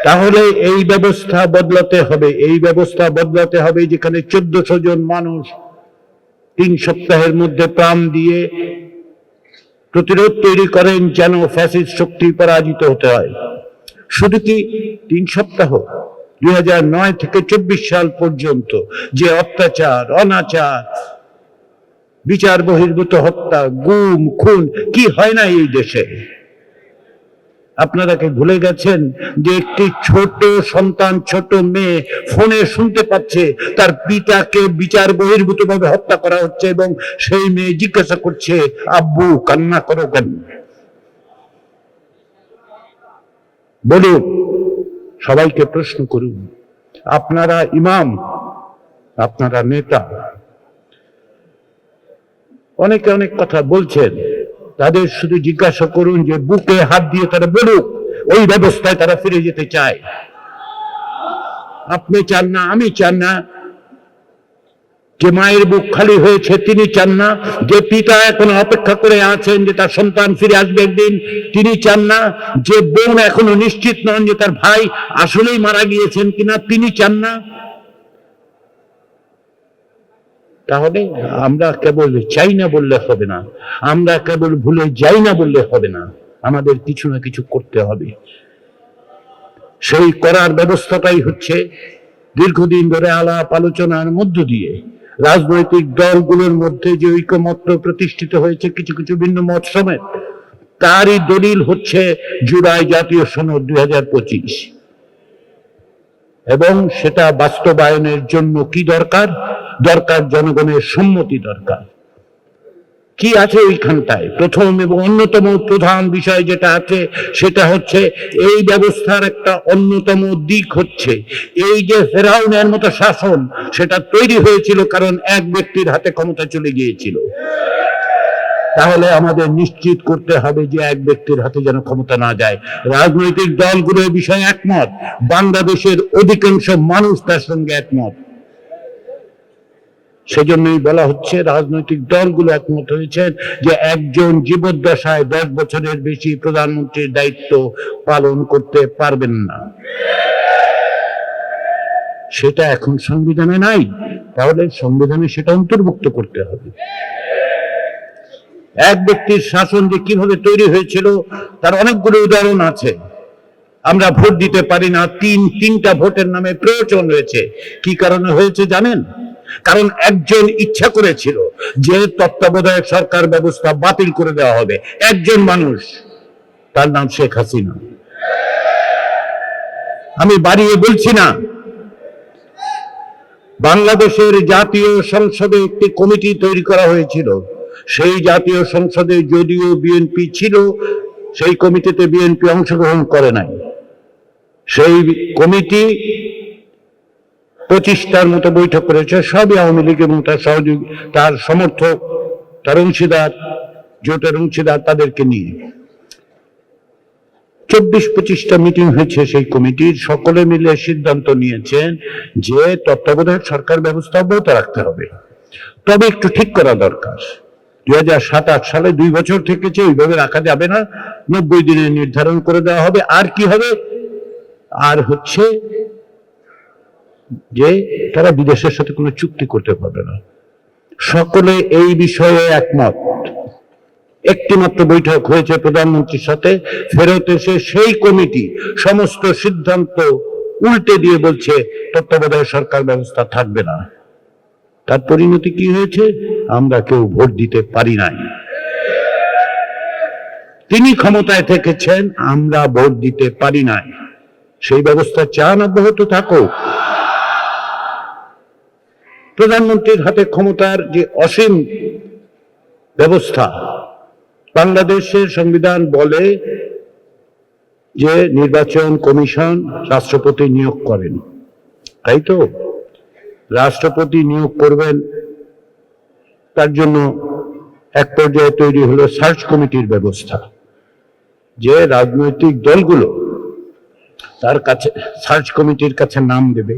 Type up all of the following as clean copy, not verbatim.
তাহলে এই ব্যবস্থা বদলাতে হবে, এই ব্যবস্থা বদলাতে হবে যেখানে 1400 জন মানুষ 3 সপ্তাহের মধ্যে প্রাণ দিয়ে প্রতিরোধ তৈরি করেন যেন ফ্যাসিস্ট শক্তি পরাজিত হতে হয়। শুধু কি 3 সপ্তাহ, 2009 থেকে 24 সাল পর্যন্ত যে অত্যাচার, অনাচার, বিচার বহির্ভূত হত্যা, গুম, খুন কি হয় না এই দেশে? আপনারা কি ভুলে গেছেন যে একটি ছোট সন্তান, ছোট মেয়ে ফোনে শুনতে পাচ্ছে তার পিতাকে বিচার বহির্ভূত ভাবে হত্যা করা হচ্ছে এবং সেই মেয়ে জিজ্ঞাসা করছে, আব্বু কান্না করো কেন? বলুন, সবাইকে প্রশ্ন করুন, আপনারা ইমাম, আপনারা নেতা, অনেকে অনেক কথা বলছেন, তাদের শুধু জিজ্ঞাসা করুন যে বুকে হাত দিয়ে তারা বলুক ওই ব্যবস্থায় তারা ফিরে যেতে চায়। আপনি চান না, আমি চান না। যে মায়ের বুক খালি হয়েছে তিনি চান না, যে পিতা এখন অপেক্ষা করে আছেন যে তার সন্তান ফিরে আসবে একদিন তিনি চান না, যে বোন এখনো নিশ্চিত নন যে তার ভাই আসলেই মারা গিয়েছেন কিনা তিনি চান না। তাহলে আমরা কেবল চাই না বললে হবে না, আমরা কেবল ভুলে যাই না বললে হবে না, আমাদের কিছু না কিছু করতে হবে। সেই করার ব্যবস্থাটাই হচ্ছে দীর্ঘদিন ধরে আলাপ আলোচনার মধ্য দিয়ে রাজনৈতিক দলগুলোর মধ্যে যে ঐকমত্য প্রতিষ্ঠিত হয়েছে কিছু কিছু ভিন্ন মত সমেত, তারই দলিল হচ্ছে জুলাই জাতীয় সনদ 2025। এবং সেটা বাস্তবায়নের জন্য কি দরকার? দরকার জনগণের সম্মতি দরকার। কি আছে ওইখানটায়? প্রথম এবং অন্যতম প্রধান বিষয় যেটা আছে সেটা হচ্ছে এই ব্যবস্থার একটা অন্যতম দিক হচ্ছে এই যে ফেরাউনের মতো শাসন, সেটা তৈরি হয়েছিল কারণ এক ব্যক্তির হাতে ক্ষমতা চলে গিয়েছিল। তাহলে আমাদের নিশ্চিত করতে হবে যে এক ব্যক্তির হাতে যেন ক্ষমতা না যায়। রাজনৈতিক দলগুলো এই বিষয়ে একমত, বাংলাদেশের অধিকাংশ মানুষ তার সঙ্গে একমত। সেজন্যই বলা হচ্ছে রাজনৈতিক দলগুলো একমত হয়েছে যে একজন জীবদ্দশায় 10 বছরের বেশি প্রধানমন্ত্রীর দায়িত্ব পালন করতে পারবেন না। সেটা এখন সংবিধানে নাই, তাহলে সংবিধানে সেটা অন্তর্ভুক্ত করতে হবে। এক ব্যক্তির শাসন যে কিভাবে তৈরি হয়েছিল তার অনেকগুলো উদাহরণ আছে। আমরা ভোট দিতে পারি না, তিনটা ভোটের নামে প্রয়োজন হয়েছে। কি কারণে হয়েছে জানেন? কারণ একজন ইচ্ছা করেছিল যে তত্ত্বাবধায়ক সরকার ব্যবস্থা বাতিল করে দেওয়া হবে, একজন মানুষ, তার নাম শেখ হাসিনা। আমি বাড়িয়ে বলছি না। বাংলাদেশের জাতীয় সংসদে একটি কমিটি তৈরি করা হয়েছিল, সেই জাতীয় সংসদে যদিও বিএনপি ছিল, সেই কমিটিতে বিএনপি অংশগ্রহণ করে নাই। সেই কমিটি 25টার মতো বৈঠক করেছে, সবই আওয়ামী লীগ এবং তার সহযোগী, তার সমর্থক, তার অংশীদার, জোটের অংশীদার, তাদেরকে নিয়ে 24-25টা মিটিং হয়েছে। সেই কমিটির সকলে মিলে সিদ্ধান্ত নিয়েছেন যে তত্ত্বাবধায়ক সরকার ব্যবস্থা অব্যাহত রাখতে হবে, তবে একটু ঠিক করা দরকার। 2007-8 সালে 2 বছর থেকেছে, ওইভাবে রাখা যাবে না, 90 দিনে নির্ধারণ করে দেওয়া হবে। আর কি হবে? আর হচ্ছে যে তারা বিদেশের সাথে কোনো চুক্তি করতে পারবে না। সকলে এই বিষয়ে একমত। একটি মাত্র বৈঠক হয়েছে প্রধানমন্ত্রীর সাথে, ফেরত এসে সেই কমিটি সমস্ত সিদ্ধান্ত উল্টে দিয়ে বলছে তত্ত্বাবধায়ক সরকার ব্যবস্থা থাকবে না। তার পরিণতি কি হয়েছে? আমরা কেউ ভোট দিতে পারি নাই। তিনি ক্ষমতায় থেকেছেন, আমরা ভোট দিতে পারি নাই। সেই ব্যবস্থা চান অব্যাহত থাকুক। প্রধানমন্ত্রীর হাতে ক্ষমতার যে অসীম ব্যবস্থা, বাংলাদেশের সংবিধান বলে যে নির্বাচন কমিশন রাষ্ট্রপতি নিয়োগ করেন, তাই তো? রাষ্ট্রপতি নিয়োগ করবেন, তার জন্য এক পর্যায়ে তৈরি হলো সার্চ কমিটির ব্যবস্থা, যে রাজনৈতিক দলগুলো তার কাছে সার্চ কমিটির কাছে নাম দেবে,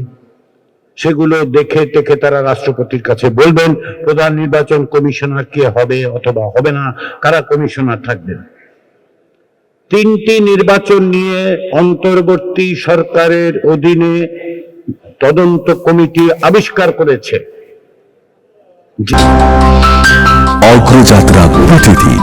সেগুলো দেখে টেকে তারা রাষ্ট্রপতির কাছে বলবেন প্রধান নির্বাচন কমিশনার কে হবে অথবা হবে না, কারা কমিশনার থাকবেন। 3টি নির্বাচন নিয়ে অন্তর্বর্তী সরকারের অধীনে তদন্ত কমিটি আবিষ্কার করেছে। অগ্রযাত্রা প্রতিদিন।